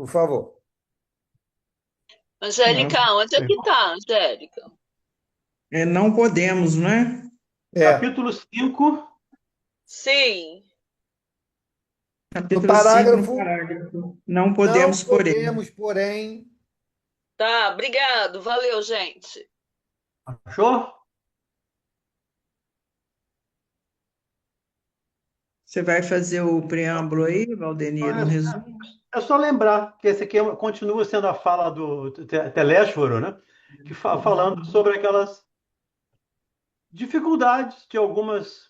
por favor. Angélica, Nossa, onde é que tá, Angélica? não podemos, não é? É, Capítulo 5. Sim, no Capítulo 5 no parágrafo, parágrafo. Não não podemos, porém. podemos, porém. tá, obrigado, valeu, gente. Achou? Você vai fazer o preâmbulo aí, Valdenir, um resumo? É só lembrar que esse aqui continua sendo a fala do Telésforo, né? Que falando sobre aquelas dificuldades de algumas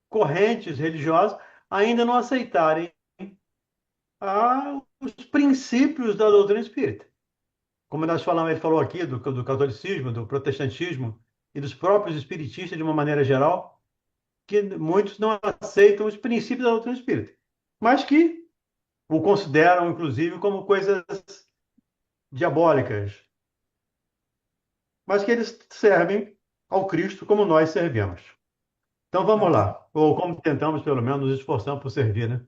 correntes religiosas ainda não aceitarem os princípios da doutrina espírita. Como nós falamos, ele falou aqui do catolicismo, do protestantismo e dos próprios espiritistas de uma maneira geral, que muitos não aceitam os princípios da doutrina espírita, mas que o consideram, inclusive, como coisas diabólicas, mas que eles servem ao Cristo como nós servimos. Então vamos lá, ou como tentamos, pelo menos, nos esforçamos por servir, né?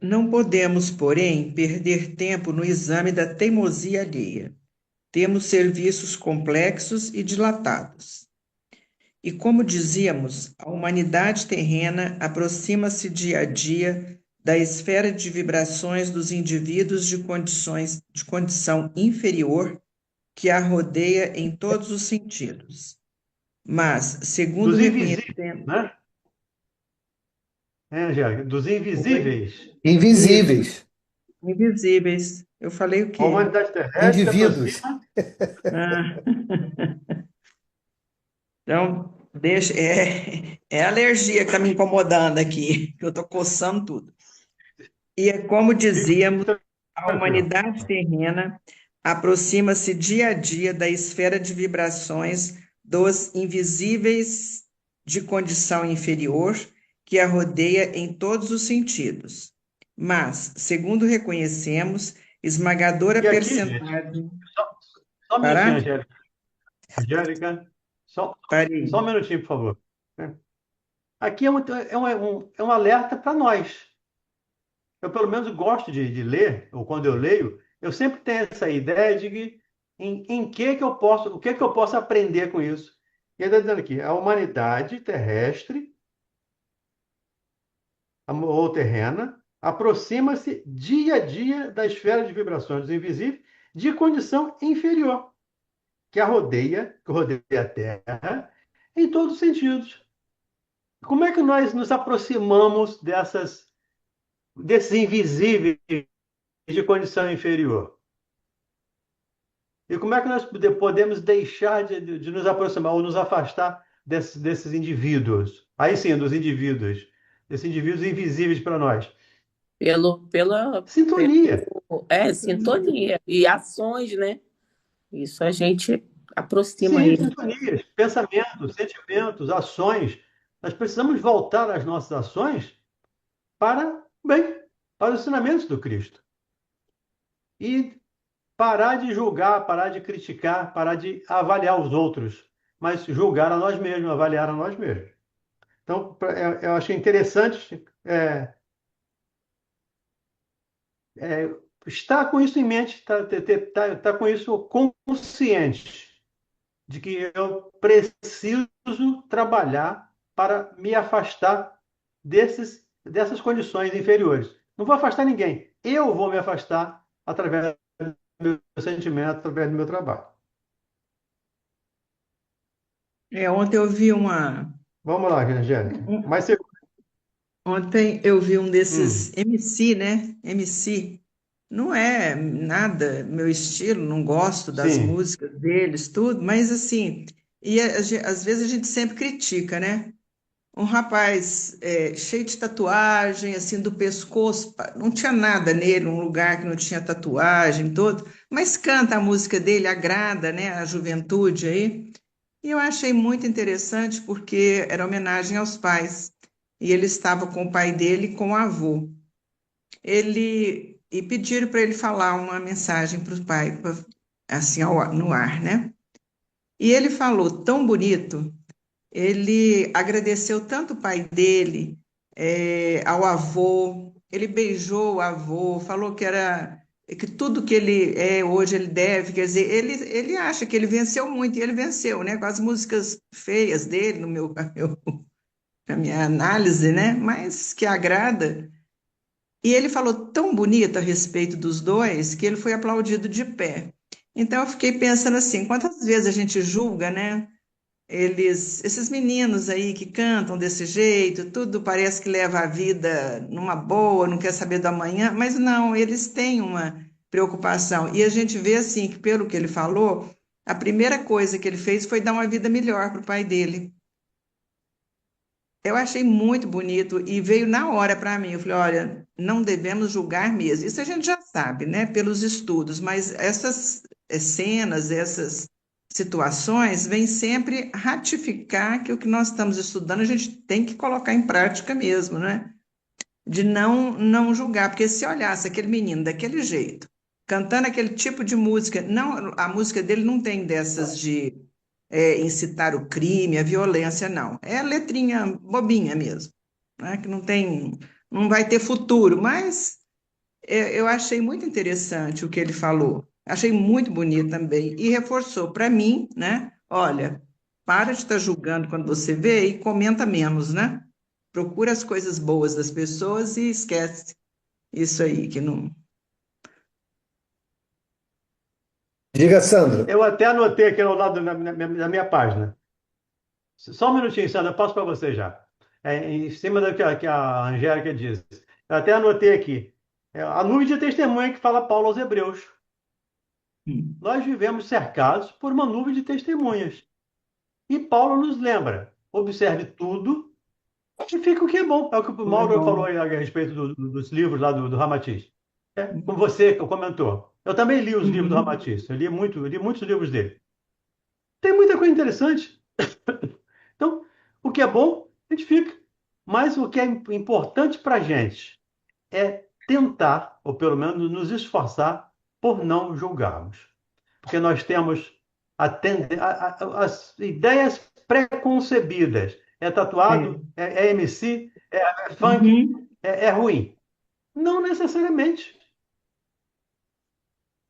Não podemos, porém, perder tempo no exame da teimosia alheia. Temos serviços complexos e dilatados. E como dizíamos, a humanidade terrena aproxima-se dia a dia da esfera de vibrações dos indivíduos de condição inferior que a rodeia em todos os sentidos. Mas, segundo Dos invisíveis, reconhecemos, né? É, Angélica, dos oi? invisíveis. Isso, Invisíveis, invisíveis. Eu falei o A quê? humanidade terrestre se indivíduos. aproxima. Ah, então, deixa, é a alergia que está me incomodando aqui, que eu estou coçando tudo. E é como Fique dizíamos, a tranquilo. humanidade terrena aproxima-se dia a dia da esfera de vibrações dos invisíveis de condição inferior que a rodeia em todos os sentidos. Mas, segundo reconhecemos, esmagadora E aqui, gente, percentagem. só, só um minutinho, Parar? Angélica. Angélica, só Parei. um minutinho, por favor. Aqui é um alerta para nós. Eu, pelo menos, gosto de ler, ou quando eu leio, eu sempre tenho essa ideia de que em que eu posso, o que que eu posso aprender com isso. E ele está dizendo aqui, a humanidade terrestre ou terrena aproxima-se dia a dia da esfera de vibrações dos invisíveis de condição inferior, que rodeia a Terra em todos os sentidos. Como é que nós nos aproximamos desses invisíveis de condição inferior? E como é que nós podemos deixar de nos aproximar ou nos afastar desses indivíduos? Aí sim, desses indivíduos invisíveis para nós. Sintonia. Sintonia e ações, né? Isso a gente aproxima Sim, ele. sintonias, pensamentos, sentimentos, ações. Nós precisamos voltar as nossas ações para, bem, para os ensinamentos do Cristo. E parar de julgar, parar de criticar, parar de avaliar os outros, mas julgar a nós mesmos, avaliar a nós mesmos. Então, eu achei interessante estar com isso em mente, estar com isso consciente de que eu preciso trabalhar para me afastar dessas condições inferiores. Não vou afastar ninguém. Eu vou me afastar através do meu sentimento, através do meu trabalho. Ontem eu vi uma. Vamos lá, Angélica. Mas você. Ontem eu vi um desses Hum, MC, né? MC. Não é nada meu estilo, não gosto das sim, músicas deles, tudo, mas assim, às vezes a gente sempre critica, né? Um rapaz cheio de tatuagem, assim, do pescoço, não tinha nada nele, um lugar que não tinha tatuagem, todo, mas canta a música dele, agrada, né? A juventude aí. E eu achei muito interessante porque era homenagem aos pais. E ele estava com o pai dele e com o avô. E pediram para ele falar uma mensagem para o pai, assim, no ar, né? E ele falou tão bonito, ele agradeceu tanto o pai dele, ao avô. Ele beijou o avô, falou que tudo que ele é hoje ele deve, quer dizer, ele acha que ele venceu muito, e ele venceu, né? Com as músicas feias dele, na minha análise, né? Mas que agrada. E ele falou tão bonito a respeito dos dois que ele foi aplaudido de pé. Então eu fiquei pensando assim, quantas vezes a gente julga, né? Esses meninos aí que cantam desse jeito, tudo parece que leva a vida numa boa, não quer saber do amanhã, mas não, eles têm uma preocupação. E a gente vê assim que, pelo que ele falou, a primeira coisa que ele fez foi dar uma vida melhor para o pai dele. Eu achei muito bonito e veio na hora para mim. Eu falei, olha, não devemos julgar mesmo. Isso a gente já sabe, né, pelos estudos, mas essas cenas, essas situações vêm sempre ratificar que o que nós estamos estudando a gente tem que colocar em prática mesmo, né? De não julgar, porque se olhasse aquele menino daquele jeito, cantando aquele tipo de música, não, a música dele não tem dessas de incitar o crime, a violência, não. É letrinha bobinha mesmo, né? Que não vai ter futuro, mas eu achei muito interessante o que ele falou. Achei muito bonito também. E reforçou para mim, né? Olha, para de estar julgando quando você vê e comenta menos, né? Procura as coisas boas das pessoas e esquece isso aí, que não. Diga, Sandro. Eu até anotei aqui ao lado da minha página. Só um minutinho, Sandra, eu passo para você já. Em cima do que a Angélica disse. Eu até anotei aqui. A nuvem de testemunha que fala Paulo aos Hebreus. Nós vivemos cercados por uma nuvem de testemunhas. E Paulo nos lembra: observe tudo e fica o que é bom. É o que o Mauro falou aí a respeito dos livros lá do Ramatiz. Como você comentou. Eu também li os livros do Ramatiz. Eu li muitos livros dele. Tem muita coisa interessante. Então, o que é bom, a gente fica. Mas o que é importante para a gente é tentar, ou pelo menos nos esforçar, por não julgarmos. Porque nós temos as ideias pré-concebidas. É tatuado, é MC, é funk, é ruim. Não necessariamente.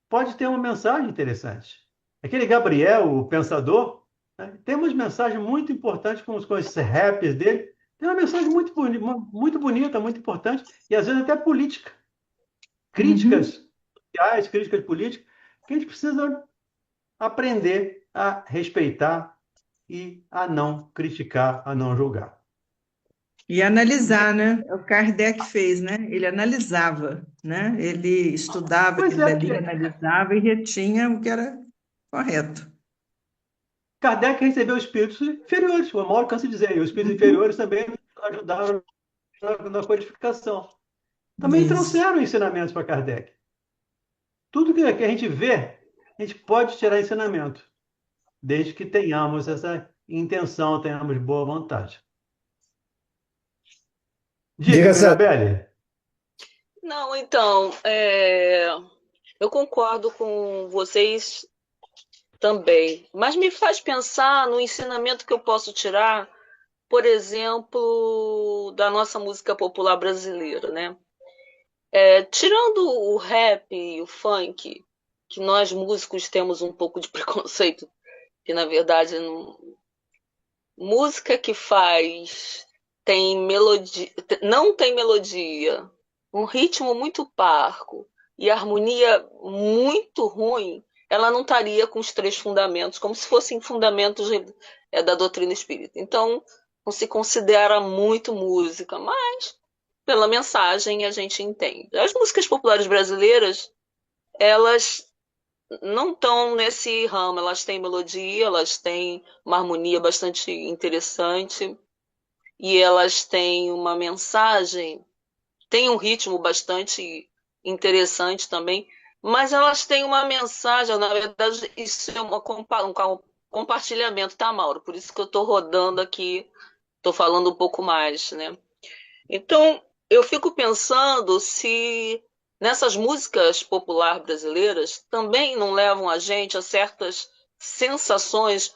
Pode ter uma mensagem interessante. Aquele Gabriel, o pensador, né, tem umas mensagens muito importantes com esses raps dele. Tem uma mensagem muito bonita, muito importante, e às vezes até política. Críticas sociais, críticas políticas, que a gente precisa aprender a respeitar e a não criticar, a não julgar. E analisar, né? É o que Kardec fez, né? Ele analisava, né? Ele estudava Pois aquilo é, dali, analisava e retinha o que era correto. Kardec recebeu espíritos inferiores, o Mauro cansa de dizer, e os espíritos inferiores também ajudaram na codificação. Também Isso. trouxeram ensinamentos para Kardec. Tudo que a gente vê, a gente pode tirar ensinamento, desde que tenhamos essa intenção, tenhamos boa vontade. Diga, Sandro. Isabelle. Não, então, eu concordo com vocês também, mas me faz pensar no ensinamento que eu posso tirar, por exemplo, da nossa música popular brasileira, né? Tirando o rap e o funk, que nós músicos temos um pouco de preconceito, que na verdade música que não tem melodia, um ritmo muito parco e harmonia muito ruim, ela não estaria com os 3 fundamentos, como se fossem fundamentos da doutrina espírita. Então, não se considera muito música, mas pela mensagem a gente entende. As músicas populares brasileiras, elas não estão nesse ramo, elas têm melodia, elas têm uma harmonia bastante interessante e elas têm uma mensagem, têm um ritmo bastante interessante também, mas elas têm uma mensagem, na verdade isso é um compartilhamento, tá, Mauro? Por isso que eu estou rodando aqui, estou falando um pouco mais, né? Então, eu fico pensando se nessas músicas populares brasileiras também não levam a gente a certas sensações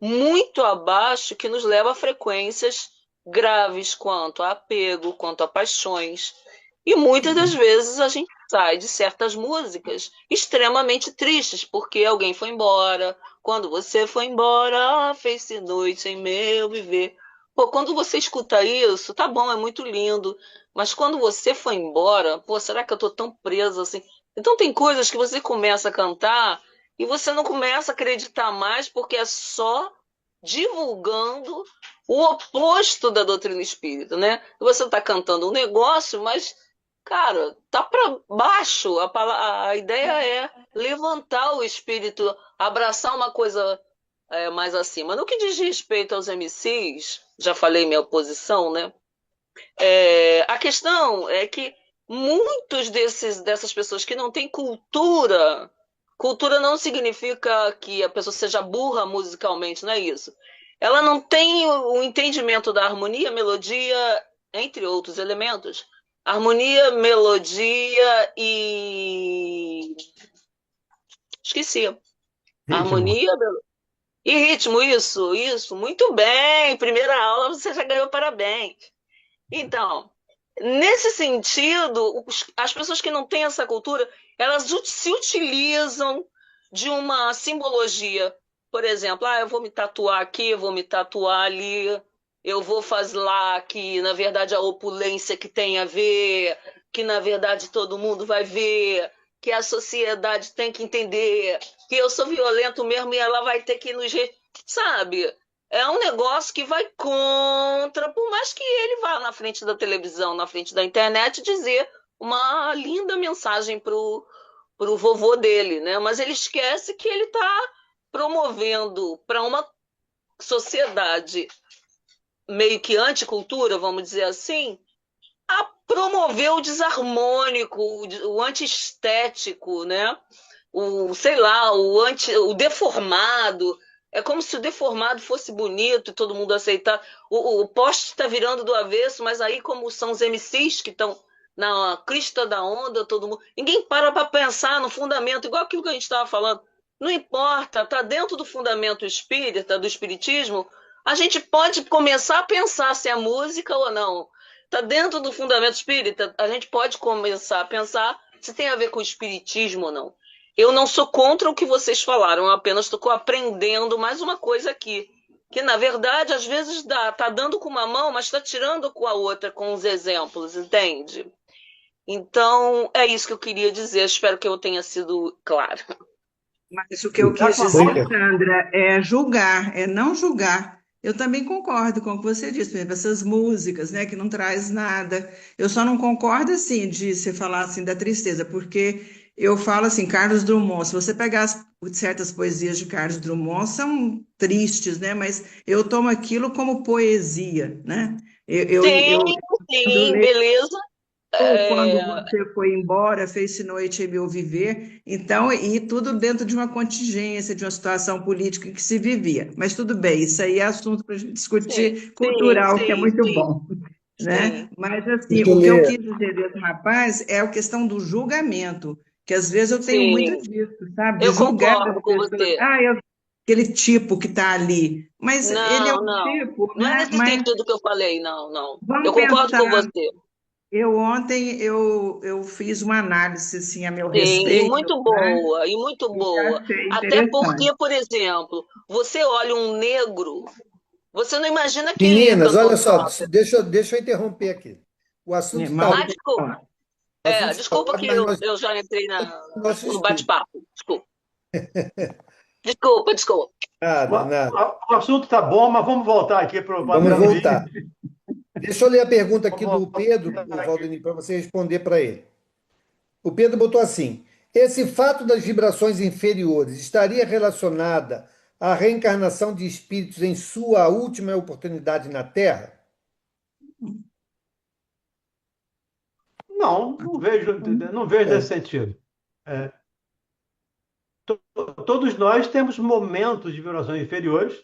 muito abaixo que nos levam a frequências graves quanto a apego, quanto a paixões. E muitas das vezes a gente sai de certas músicas extremamente tristes, porque alguém foi embora. Quando você foi embora, fez-se noite em meu viver. Pô, quando você escuta isso, tá bom, é muito lindo. Mas quando você foi embora, pô, será que eu tô tão presa assim? Então tem coisas que você começa a cantar e você não começa a acreditar mais porque é só divulgando o oposto da doutrina espírita, né? Você está cantando um negócio, mas, cara, tá para baixo. A ideia é levantar o espírito, abraçar uma coisa mais acima. No que diz respeito aos MCs, já falei minha posição, né? A questão é que dessas pessoas que não têm cultura, cultura não significa que a pessoa seja burra musicalmente, não é isso. Ela não tem o entendimento da harmonia, melodia, entre outros elementos. Harmonia, melodia e. Esqueci. Ritmo. Harmonia e ritmo, isso. Muito bem. Primeira aula você já ganhou parabéns. Então, nesse sentido, as pessoas que não têm essa cultura, elas se utilizam de uma simbologia. Por exemplo, eu vou me tatuar aqui, eu vou me tatuar ali, eu vou fazer lá que, na verdade, a opulência que tem a ver, que, na verdade, todo mundo vai ver, que a sociedade tem que entender, que eu sou violento mesmo e ela vai ter que nos... Sabe? É um negócio que vai contra, por mais que ele vá na frente da televisão, na frente da internet, dizer uma linda mensagem pro vovô dele, né? Mas ele esquece que ele está promovendo para uma sociedade meio que anticultura, vamos dizer assim, a promover o desarmônico, o antiestético, né? Sei lá, o deformado. É como se o deformado fosse bonito e todo mundo aceitar. O poste está virando do avesso, mas aí, como são os MCs que estão na crista da onda, todo mundo. Ninguém para pensar no fundamento, igual aquilo que a gente estava falando. Não importa, está dentro do fundamento espírita, do espiritismo, a gente pode começar a pensar se é música ou não. Está dentro do fundamento espírita, a gente pode começar a pensar se tem a ver com o espiritismo ou não. Eu não sou contra o que vocês falaram, eu apenas estou aprendendo mais uma coisa aqui. Que, na verdade, às vezes tá dando com uma mão, mas está tirando com a outra, com os exemplos, entende? Então, é isso que eu queria dizer. Espero que eu tenha sido clara. Mas o que eu Tá quis com a dizer, boca. Sandra, é julgar, é não julgar. Eu também concordo com o que você disse, por exemplo, essas músicas, né, que não traz nada. Eu só não concordo, assim, de você falar, assim, da tristeza, porque eu falo, assim, Carlos Drummond, se você pegar certas poesias de Carlos Drummond, são tristes, né, mas eu tomo aquilo como poesia, né? Sim, Quando eu sim, leio beleza. ou quando É, você foi embora, fez-se noite em meu viver. Então, e tudo dentro de uma contingência, de uma situação política que se vivia. Mas tudo bem, isso aí é assunto para a gente sim, discutir sim, cultural, que é sim, muito sim, bom, né? sim, Mas, assim, Deixa eu o que eu ler. quis dizer desse rapaz é a questão do julgamento, que às vezes eu tenho muito sim. disso, sabe? De Eu julgar concordo as com pessoas. você. Aquele tipo que está ali. Mas ele é Não, um não. tipo, Não é né? nesse Mas sentido que eu falei, não, não. Eu vamos concordo com pensar. você. Ontem eu fiz uma análise assim a meu Sim, respeito, né? e muito E boa. achei Até interessante. porque, por exemplo, você olha um negro, você não imagina que ele é Meninas, cantor olha de só, ópera. deixa eu interromper aqui. O assunto está Mauro pode Desculpa. falar. o assunto está Desculpa ótimo, que mas nós eu já entrei no nosso no estudo. bate-papo. Desculpa. Desculpa. O, Nada, nada. o assunto tá bom, mas vamos voltar aqui para o Vamos padrão voltar. livre. Deixa eu ler a pergunta aqui Vamos do Pedro, voltar o aqui. Valdemir, para você responder para ele. O Pedro botou assim: esse fato das vibrações inferiores estaria relacionada à reencarnação de espíritos em sua última oportunidade na Terra? Não, não vejo nesse É, sentido. É, todos nós temos momentos de vibrações inferiores,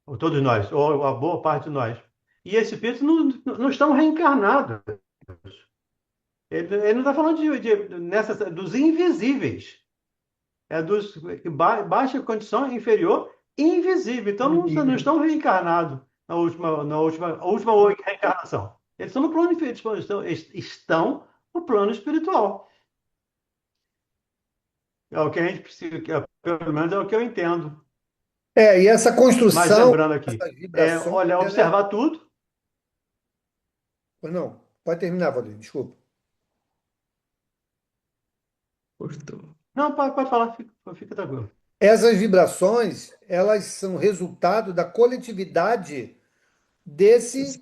ou todos nós, ou a boa parte de nós. E esses espíritos não estão reencarnados. Ele não está falando dos invisíveis. É dos baixa condição inferior invisível. Então não estão reencarnados. a última reencarnação. Eles estão no plano inferior, estão no plano espiritual. É o que a gente precisa, pelo menos é o que eu entendo. E essa Mas construção, lembrando aqui, essas vibrações, olhar, observar tudo. Não, pode terminar, Valdir, desculpa. Cortou. Não, pode falar, fica tranquilo. Essas vibrações, elas são resultado da coletividade desses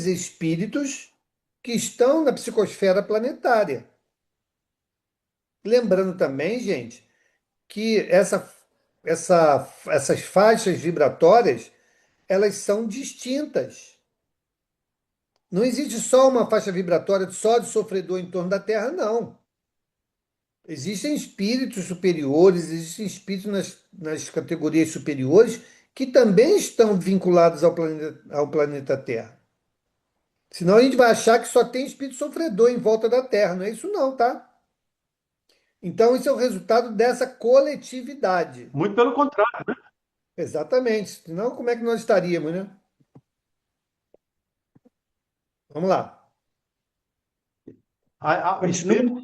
espíritos que estão na psicosfera planetária. Lembrando também, gente, que essas faixas vibratórias, elas são distintas. Não existe só uma faixa vibratória só de sofredor em torno da Terra, não. Existem espíritos superiores, existem espíritos nas categorias superiores que também estão vinculados ao planeta Terra. Senão a gente vai achar que só tem espírito sofredor em volta da Terra. Não é isso não, tá? Então, isso é o resultado dessa coletividade. Muito pelo contrário, né? Exatamente. Senão, como é que nós estaríamos, né? Vamos lá. Há Continua.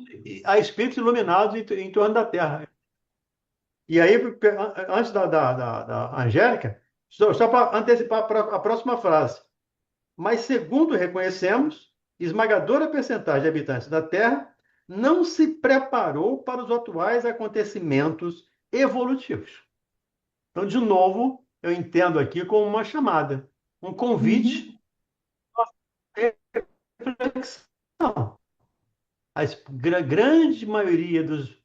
espíritos iluminados em torno da Terra. E aí, antes da Angélica, só para antecipar a próxima frase. Mas, segundo reconhecemos, esmagadora percentagem de habitantes da Terra não se preparou para os atuais acontecimentos evolutivos. Então, de novo, eu entendo aqui como uma chamada, um convite à reflexão. A grande maioria dos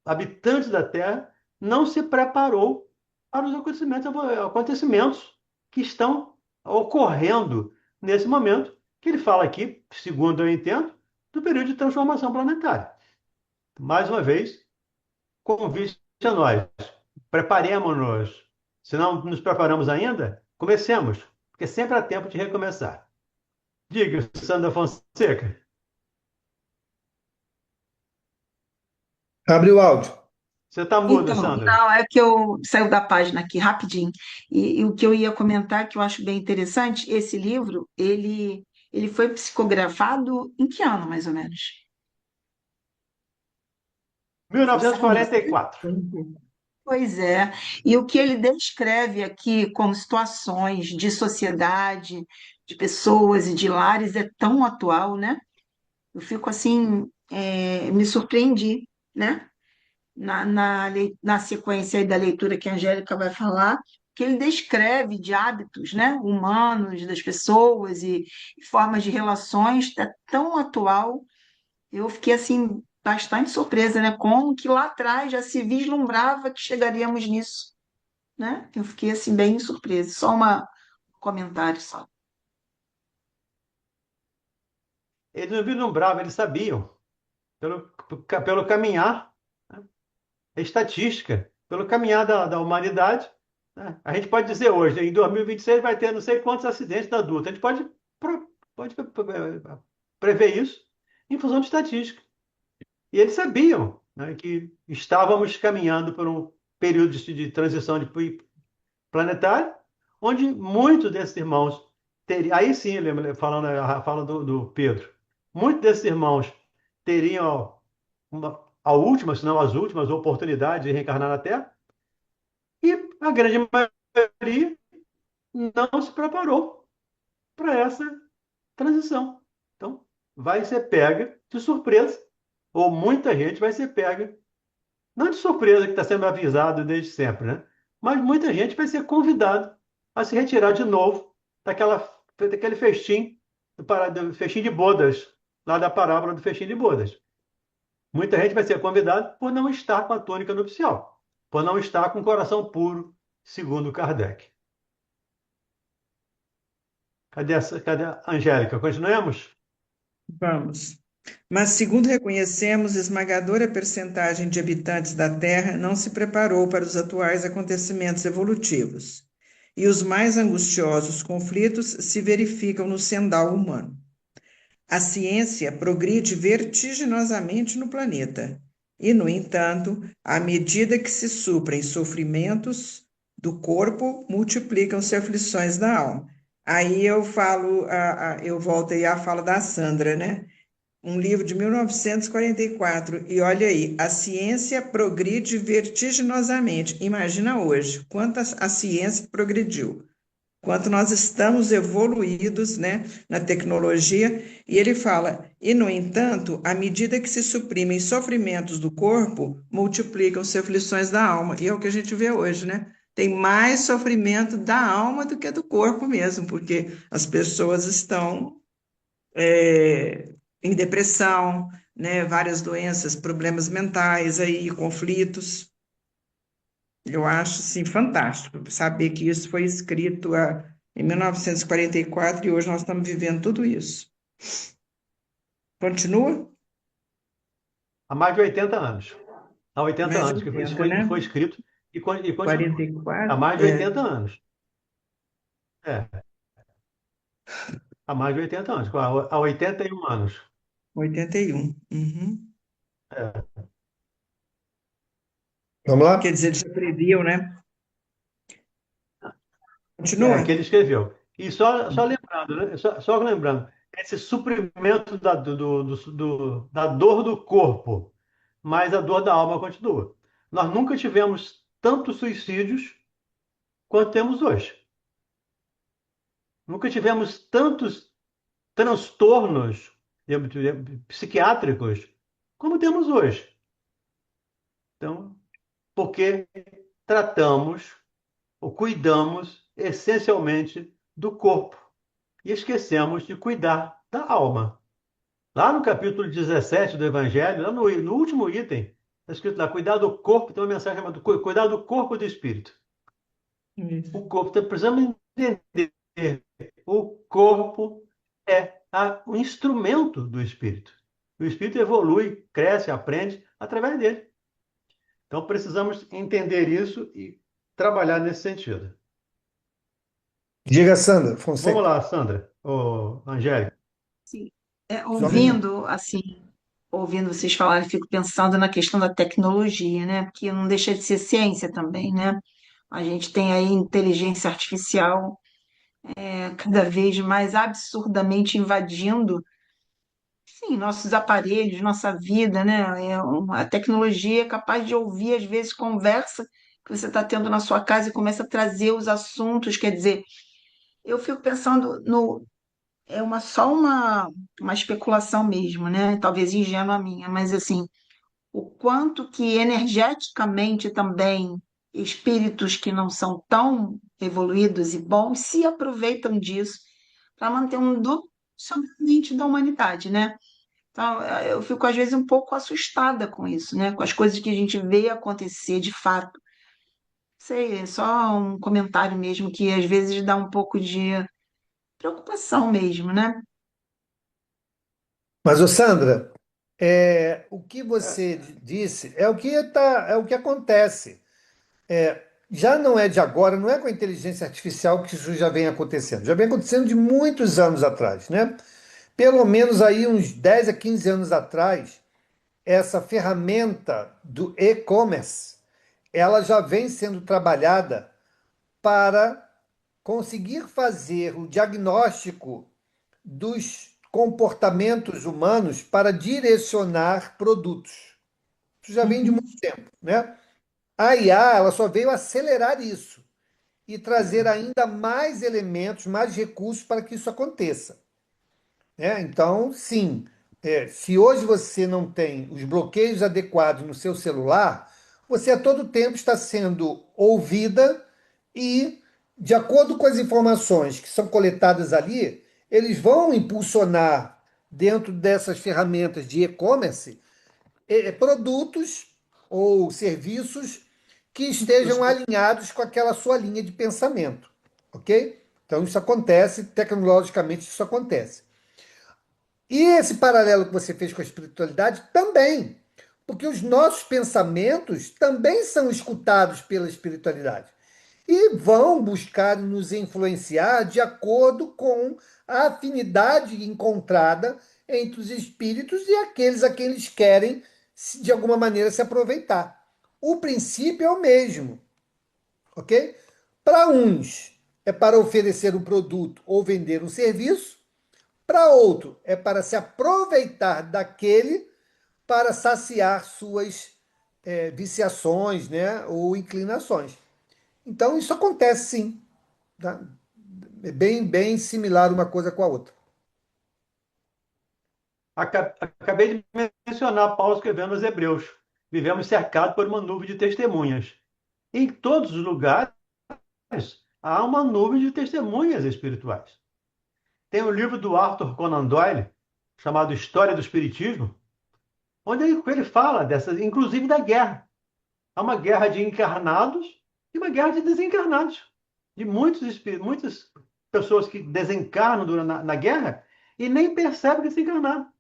habitantes da Terra não se preparou para os acontecimentos que estão ocorrendo nesse momento, que ele fala aqui, segundo eu entendo, do período de transformação planetária. Mais uma vez, convite a nós. Preparemos-nos. Se não nos preparamos ainda, comecemos, porque sempre há tempo de recomeçar. Diga, Sandra Fonseca. Abre o áudio. Você está muda, Então, Sandra. não, é que eu saio da página aqui rapidinho. E o que eu ia comentar, que eu acho bem interessante, esse livro, ele foi psicografado em que ano, mais ou menos? Você sabe? 1944. Pois é. E o que ele descreve aqui como situações de sociedade, de pessoas e de lares é tão atual, né? Eu fico assim, me surpreendi, né? Na sequência aí da leitura que a Angélica vai falar, que ele descreve de hábitos, né, humanos das pessoas e formas de relações, é tão atual. Eu fiquei assim bastante surpresa, né, como que lá atrás já se vislumbrava que chegaríamos nisso, né? Eu fiquei assim bem surpresa. Só um comentário só. Eles não vislumbravam, eles sabiam. Pelo caminhar, né? É estatística, pelo caminhar da humanidade. Né? A gente pode dizer hoje, em 2026 vai ter não sei quantos acidentes da adulta. A gente pode prever isso em função de estatística. E eles sabiam, né, que estávamos caminhando por um período de transição planetária, onde muitos desses irmãos teriam. Aí sim, falando a fala do Pedro, muitos desses irmãos teriam a última, se não as últimas oportunidades de reencarnar na Terra, e a grande maioria não se preparou para essa transição. Então, vai ser pega de surpresa, ou muita gente vai ser pega, não de surpresa que está sendo avisado desde sempre, né? Mas muita gente vai ser convidada a se retirar de novo daquele festim, do festim de bodas, lá da parábola do festim de bodas. Muita gente vai ser convidada por não estar com a túnica nupcial, por não estar com o coração puro, segundo Kardec. Cadê a Angélica? Continuemos? Vamos. Mas, segundo reconhecemos, esmagadora percentagem de habitantes da Terra não se preparou para os atuais acontecimentos evolutivos, e os mais angustiosos conflitos se verificam no sendal humano. A ciência progride vertiginosamente no planeta, e, no entanto, à medida que se suprem sofrimentos do corpo, multiplicam-se aflições da alma. Aí eu falo, eu volto aí à fala da Sandra, né? Um livro de 1944, e olha aí, a ciência progride vertiginosamente. Imagina hoje, quanto a ciência progrediu, quanto nós estamos evoluídos, né, na tecnologia, e ele fala, e no entanto, à medida que se suprimem sofrimentos do corpo, multiplicam-se aflições da alma, e é o que a gente vê hoje, né? Tem mais sofrimento da alma do que do corpo mesmo, porque as pessoas estão em depressão, né, várias doenças, problemas mentais aí, conflitos. Eu acho, assim, fantástico saber que isso foi escrito em 1944 e hoje nós estamos vivendo tudo isso. Continua? Há mais de 80 anos. Há 80 Mais de anos que 80, né? foi escrito e continua. Há 44, mais de 80 anos. É, há mais de 80 anos. Há 81 anos. 81. Uhum. É, Vamos Quer lá? dizer, eles já previam, né? que Continua? ele escreveu. E só lembrando, né? Só lembrando, esse suprimento da dor do corpo, mas a dor da alma continua. Nós nunca tivemos tantos suicídios quanto temos hoje. Nunca tivemos tantos transtornos psiquiátricos como temos hoje. Então, porque tratamos ou cuidamos essencialmente do corpo e esquecemos de cuidar da alma. Lá no capítulo 17 do Evangelho, lá no último item, está escrito lá, cuidar do corpo, tem uma mensagem chamada cuidar do corpo e do espírito. Isso. O corpo, precisamos entender, o corpo é o instrumento do espírito. O espírito evolui, cresce, aprende através dele. Então precisamos entender isso e trabalhar nesse sentido. Diga, Sandra Vamos Fonseca. lá, Sandra, ô, Angélica. Sim. Só um minuto. Ouvindo vocês falarem, fico pensando na questão da tecnologia, né? Porque não deixa de ser ciência também, né? A gente tem aí inteligência artificial cada vez mais absurdamente invadindo, sim, nossos aparelhos, nossa vida, né? A tecnologia é capaz de ouvir, às vezes, conversa que você está tendo na sua casa e começa a trazer os assuntos. Quer dizer, eu fico pensando no. Só uma especulação mesmo, né? Talvez ingênua minha, mas assim, o quanto que energeticamente também espíritos que não são tão evoluídos e bons se aproveitam disso para manter um domínio sobre a mente da humanidade, né? Então, eu fico às vezes um pouco assustada com isso, né? Com as coisas que a gente vê acontecer de fato. Sei, é só um comentário mesmo que às vezes dá um pouco de preocupação mesmo, né? Mas, ô Sandra, o que você disse é o que acontece. Já não é de agora, não é com a inteligência artificial que isso já vem acontecendo. Já vem acontecendo de muitos anos atrás, né? Pelo menos aí uns 10 a 15 anos atrás, essa ferramenta do e-commerce, ela já vem sendo trabalhada para conseguir fazer o diagnóstico dos comportamentos humanos para direcionar produtos. Isso já vem de Uhum. muito tempo, né? A IA, ela só veio acelerar isso e trazer ainda mais elementos, mais recursos para que isso aconteça, né? Então, sim, se hoje você não tem os bloqueios adequados no seu celular, você a todo tempo está sendo ouvida e, de acordo com as informações que são coletadas ali, eles vão impulsionar dentro dessas ferramentas de e-commerce produtos ou serviços que estejam alinhados com aquela sua linha de pensamento, ok? Então isso acontece, tecnologicamente isso acontece. E esse paralelo que você fez com a espiritualidade também, porque os nossos pensamentos também são escutados pela espiritualidade e vão buscar nos influenciar de acordo com a afinidade encontrada entre os espíritos e aqueles a quem eles querem, de alguma maneira, se aproveitar. O princípio é o mesmo, ok? Para uns, é para oferecer um produto ou vender um serviço. Para outro, é para se aproveitar daquele para saciar suas viciações, né, ou inclinações. Então, isso acontece sim. Tá? É bem similar uma coisa com a outra. Acabei de mencionar Paulo escrevendo aos Hebreus. Vivemos cercados por uma nuvem de testemunhas. Em todos os lugares há uma nuvem de testemunhas espirituais. Tem um livro do Arthur Conan Doyle, chamado História do Espiritismo, onde ele fala dessas, inclusive da guerra. Há uma guerra de encarnados e uma guerra de desencarnados. De muitas pessoas que desencarnam na guerra e nem percebem que se encarnaram.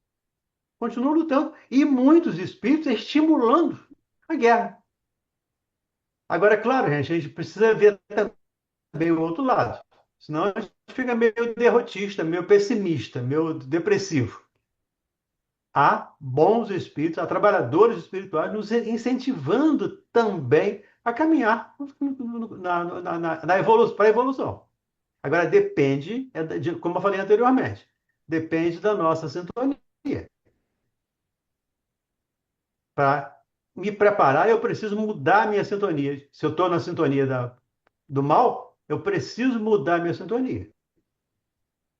Continuam lutando. E muitos espíritos estimulando a guerra. Agora, é claro, gente, a gente precisa ver também o outro lado. Senão a gente fica meio derrotista, meio pessimista, meio depressivo. Há bons espíritos, há trabalhadores espirituais nos incentivando também a caminhar para a evolução. Agora, depende, como eu falei anteriormente, depende da nossa sintonia. Para me preparar, eu preciso mudar a minha sintonia. Se eu estou na sintonia do mal, eu preciso mudar a minha sintonia.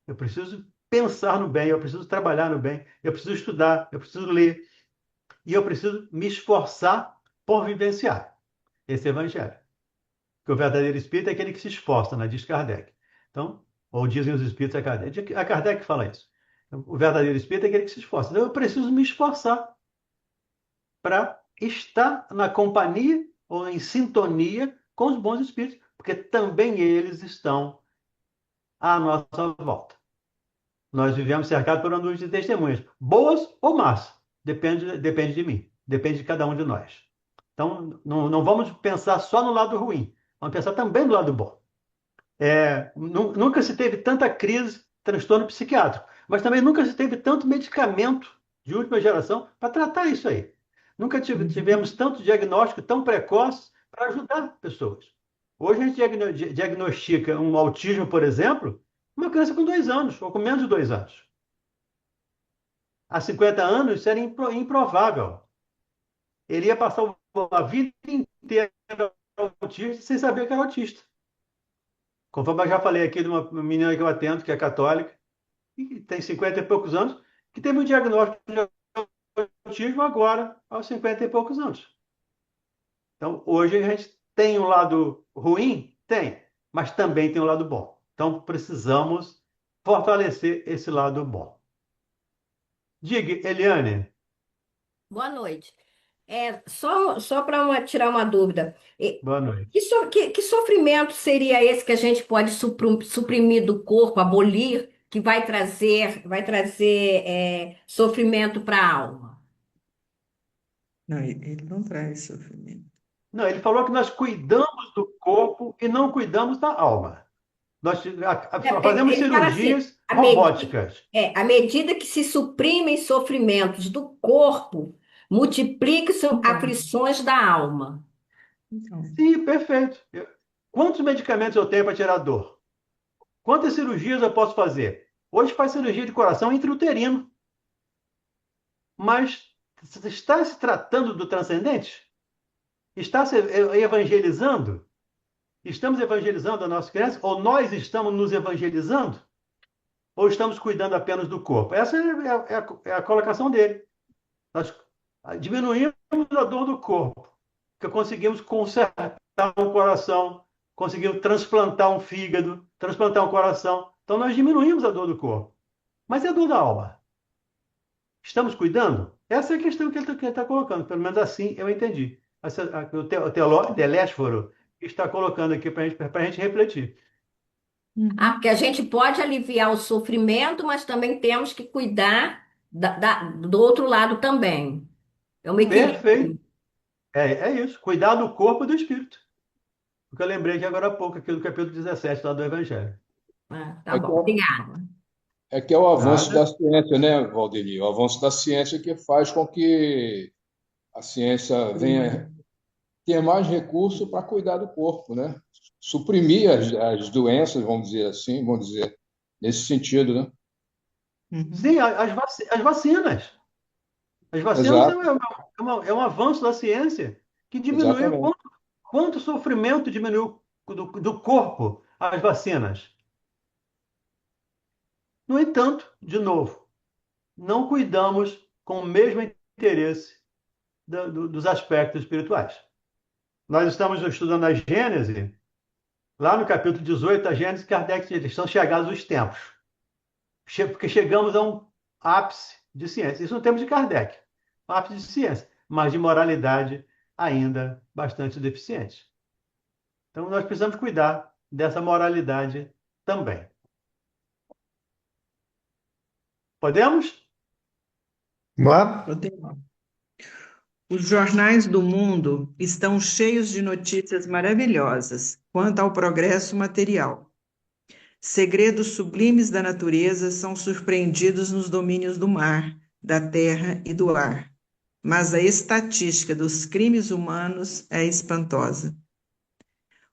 Eu preciso pensar no bem, eu preciso trabalhar no bem, eu preciso estudar, eu preciso ler. E eu preciso me esforçar por vivenciar esse evangelho. Porque o verdadeiro espírito é aquele que se esforça, né? Diz Kardec. Então, ou dizem os espíritos a Kardec. A Kardec fala isso. O verdadeiro espírito é aquele que se esforça. Então, eu preciso me esforçar para estar na companhia ou em sintonia com os bons espíritos, porque também eles estão à nossa volta. Nós vivemos cercados por uma nuvem de testemunhas, boas ou más. Depende de mim, depende de cada um de nós. Então, não vamos pensar só no lado ruim, vamos pensar também no lado bom. Nunca se teve tanta crise, transtorno psiquiátrico, mas também nunca se teve tanto medicamento de última geração para tratar isso aí. Nunca tivemos tanto diagnóstico tão precoce para ajudar pessoas. Hoje a gente diagnostica um autismo, por exemplo, uma criança com 2 anos, ou com menos de 2 anos. Há 50 anos isso era improvável. Ele ia passar a vida inteira autista sem saber que era autista. Conforme eu já falei aqui de uma menina que eu atendo, que é católica, e que tem 50 e poucos anos, que teve um diagnóstico de autismo agora, aos 50 e poucos anos. Então, hoje a gente tem um lado ruim? Tem, mas também tem um lado bom. Então, precisamos fortalecer esse lado bom. Diga, Eliane. Boa noite. Só para tirar uma dúvida. Boa noite. Que sofrimento seria esse que a gente pode suprimir do corpo, abolir, que vai trazer sofrimento para a alma? Não, ele não traz sofrimento. Não, ele falou que nós cuidamos do corpo e não cuidamos da alma. Nós fazemos Ele fala assim, cirurgias robóticas. à medida que se suprimem sofrimentos do corpo, multiplicam aflições da alma. Então, Sim, perfeito. Quantos medicamentos eu tenho para tirar dor? Quantas cirurgias eu posso fazer? Hoje faz cirurgia de coração intrauterino. Mas está se tratando do transcendente? Está se evangelizando? Estamos evangelizando a nossa criança? Ou nós estamos nos evangelizando? Ou estamos cuidando apenas do corpo? Essa é a colocação dele. Nós diminuímos a dor do corpo, porque conseguimos consertar um coração, conseguimos transplantar um fígado, transplantar um coração. Então nós diminuímos a dor do corpo. Mas e a dor da alma? Estamos cuidando? Essa é a questão que ele está colocando. Pelo menos assim eu entendi. O Telésforo está colocando aqui para a gente refletir. Porque a gente pode aliviar o sofrimento, mas também temos que cuidar do outro lado também. É um equilíbrio. Perfeito. É isso. Cuidar do corpo e do espírito. Porque eu lembrei que agora há pouco, aqui do capítulo 17 lá do Evangelho. Tá bom, obrigada. É que é o avanço Nada. da ciência, né, Valdemir? O avanço da ciência que faz com que a ciência venha ter mais recurso para cuidar do corpo, né? Suprimir as doenças, vamos dizer assim, vamos dizer, nesse sentido, né? Sim, as vacinas. As vacinas Exato, é um avanço da ciência que diminuiu exatamente. quanto sofrimento diminuiu do corpo as vacinas. No entanto, de novo, não cuidamos com o mesmo interesse dos aspectos espirituais. Nós estamos estudando a Gênese, lá no capítulo 18 da Gênese, Kardec diz, estão chegados os tempos, porque chegamos a um ápice de ciência. Isso no tempo de Kardec, um ápice de ciência, mas de moralidade ainda bastante deficiente. Então, nós precisamos cuidar dessa moralidade também. Podemos? Vamos? Os jornais do mundo estão cheios de notícias maravilhosas quanto ao progresso material. Segredos sublimes da natureza são surpreendidos nos domínios do mar, da terra e do ar. Mas a estatística dos crimes humanos é espantosa.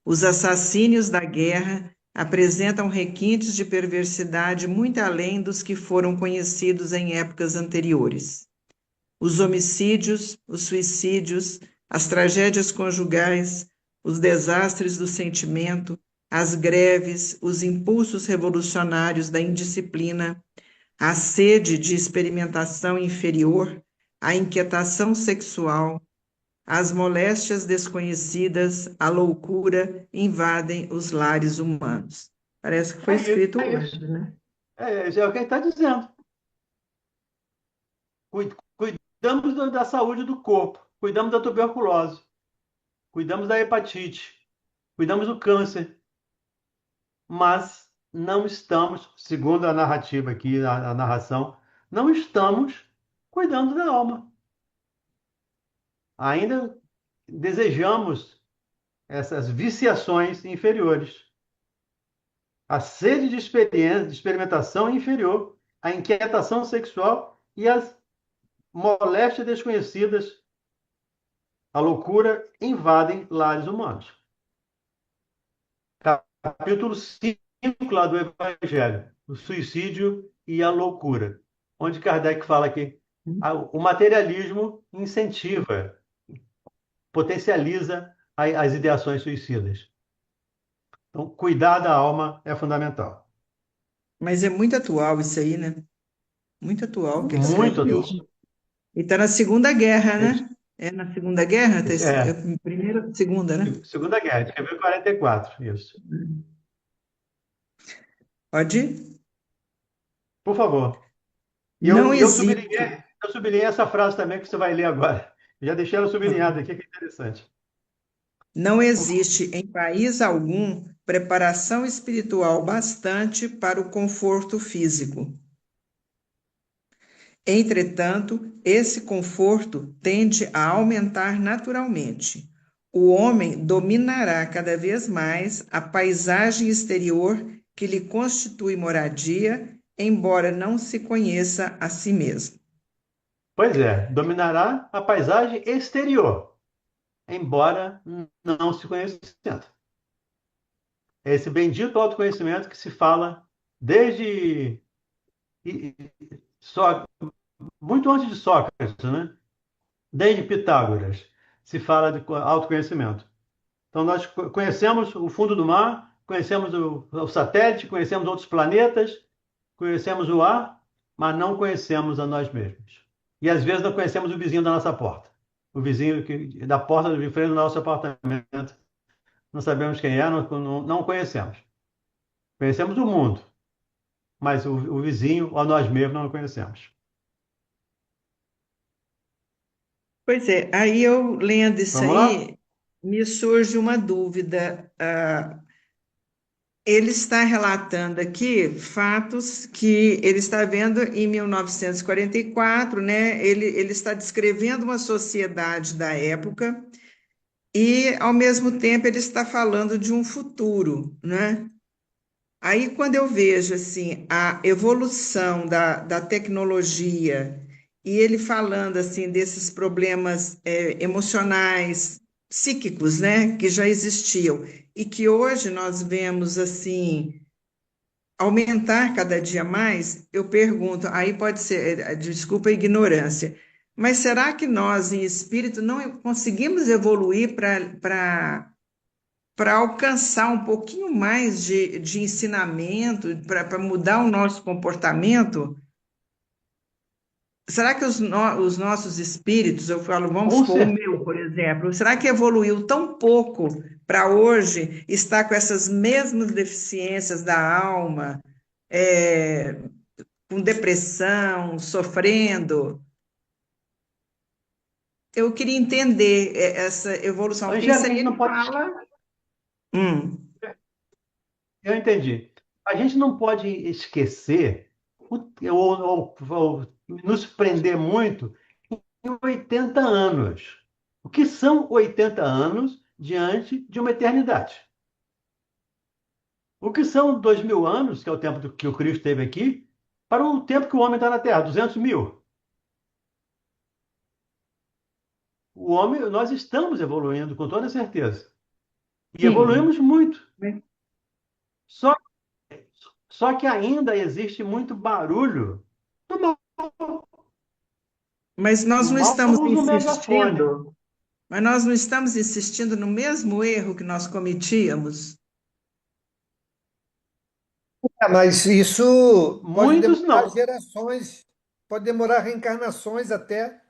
Os assassínios da guerra apresentam requintes de perversidade muito além dos que foram conhecidos em épocas anteriores. Os homicídios, os suicídios, as tragédias conjugais, os desastres do sentimento, as greves, os impulsos revolucionários da indisciplina, a sede de experimentação inferior, a inquietação sexual, as moléstias desconhecidas, a loucura invadem os lares humanos. Parece que foi escrito hoje, né? É o que ele está dizendo. Cuidamos da saúde do corpo, cuidamos da tuberculose, cuidamos da hepatite, cuidamos do câncer, mas não estamos, segundo a narrativa aqui, a narração, não estamos cuidando da alma. Ainda desejamos essas viciações inferiores. A sede de experiência, de experimentação inferior, a inquietação sexual e as moléstias desconhecidas, a loucura, invadem lares humanos. Capítulo 5 lá do Evangelho, o suicídio e a loucura, onde Kardec fala que o materialismo incentiva, potencializa as ideações suicidas. Então, cuidar da alma é fundamental. Mas é muito atual isso aí, né? Muito atual que ele Muito escreveu. atual. E está na Segunda Guerra, né? É na Segunda Guerra? Primeira, segunda, né? Segunda Guerra, escreveu em 44, isso. Pode ir? Por favor. Não Eu existe. sublinhei essa frase também que você vai ler agora. Eu já deixei ela sublinhada aqui, que é interessante. Não existe em país algum preparação espiritual bastante para o conforto físico. Entretanto, esse conforto tende a aumentar naturalmente. O homem dominará cada vez mais a paisagem exterior que lhe constitui moradia, embora não se conheça a si mesmo. Pois é, dominará a paisagem exterior, embora não se conheça tanto. É esse bendito autoconhecimento que se fala desde muito antes de Sócrates, né? Desde Pitágoras, se fala de autoconhecimento. Então, nós conhecemos o fundo do mar, conhecemos o satélite, conhecemos outros planetas, conhecemos o ar, mas não conhecemos a nós mesmos. E às vezes não conhecemos o vizinho da nossa porta. O vizinho da porta de frente do nosso apartamento. Não sabemos quem é, não conhecemos. Conhecemos o mundo, mas o vizinho, ou nós mesmos, não conhecemos. Pois é, aí eu lendo isso Vamos lá? aí, me surge uma dúvida. Ele está relatando aqui fatos que ele está vendo em 1944, né? Ele está descrevendo uma sociedade da época e, ao mesmo tempo, ele está falando de um futuro, né? Aí, quando eu vejo assim a evolução da tecnologia e ele falando assim desses problemas emocionais, psíquicos, né, que já existiam e que hoje nós vemos assim aumentar cada dia mais. Eu pergunto, aí pode ser, desculpa a ignorância, mas será que nós, em espírito, não conseguimos evoluir para alcançar um pouquinho mais de ensinamento, para mudar o nosso comportamento? Será que os nossos espíritos, eu falo, vamos Com supor, o certeza. meu, por exemplo, será que evoluiu tão pouco para hoje estar com essas mesmas deficiências da alma, é, com depressão, sofrendo? Eu queria entender essa evolução, porque isso Angélica, a aí gente não ele pode. fala. Hum, Eu entendi. A gente não pode esquecer ou nos prender muito em 80 anos. O que são 80 anos diante de uma eternidade? O que são 2000 anos, que é o tempo que o Cristo esteve aqui, para o tempo que o homem está na Terra? 200 mil. O homem, nós estamos evoluindo com toda certeza. E sim, evoluímos muito. Só, só que ainda existe muito barulho do mal. mas nós O não mal estamos usa o megafone. insistindo no mesmo erro que nós cometíamos. Mas isso pode Muitos demorar não. gerações, pode demorar reencarnações até.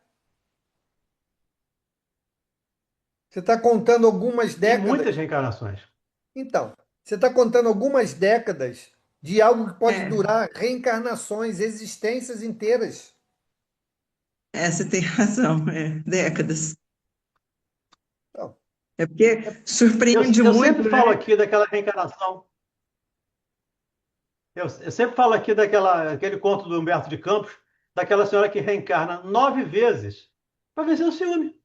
Você está contando algumas E décadas. muitas reencarnações. Então, você está contando algumas décadas de algo que pode É, durar reencarnações, existências inteiras. você tem razão, décadas. Então, É porque surpreende Eu muito, sempre falo né? aqui daquela reencarnação. Eu sempre falo aqui aquele conto do Humberto de Campos, daquela senhora que reencarna 9 vezes para vencer o ciúme.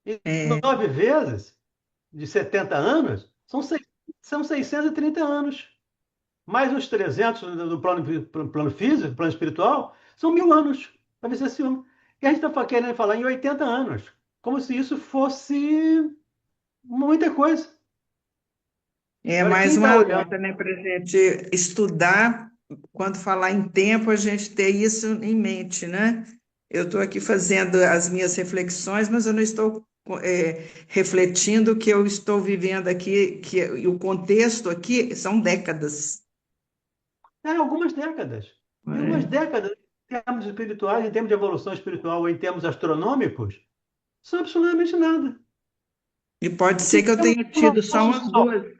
E É, 9 vezes, de 70 anos, são 630 anos. Mais os 300 do plano físico, plano espiritual, são 1000 anos para vencer o ciúme. E a gente está querendo falar em 80 anos, como se isso fosse muita coisa. é Agora, quem mais um está olhando. alerta, né, para a gente estudar, quando falar em tempo, a gente ter isso em mente, né? Eu estou aqui fazendo as minhas reflexões, mas eu não estou refletindo o que eu estou vivendo aqui, e o contexto aqui são décadas. Algumas décadas. E algumas Né? décadas, em termos espirituais, em termos de evolução espiritual ou em termos astronômicos, são absolutamente nada. E pode O ser que que eu temos tenha no tido só nosso umas Sol? duas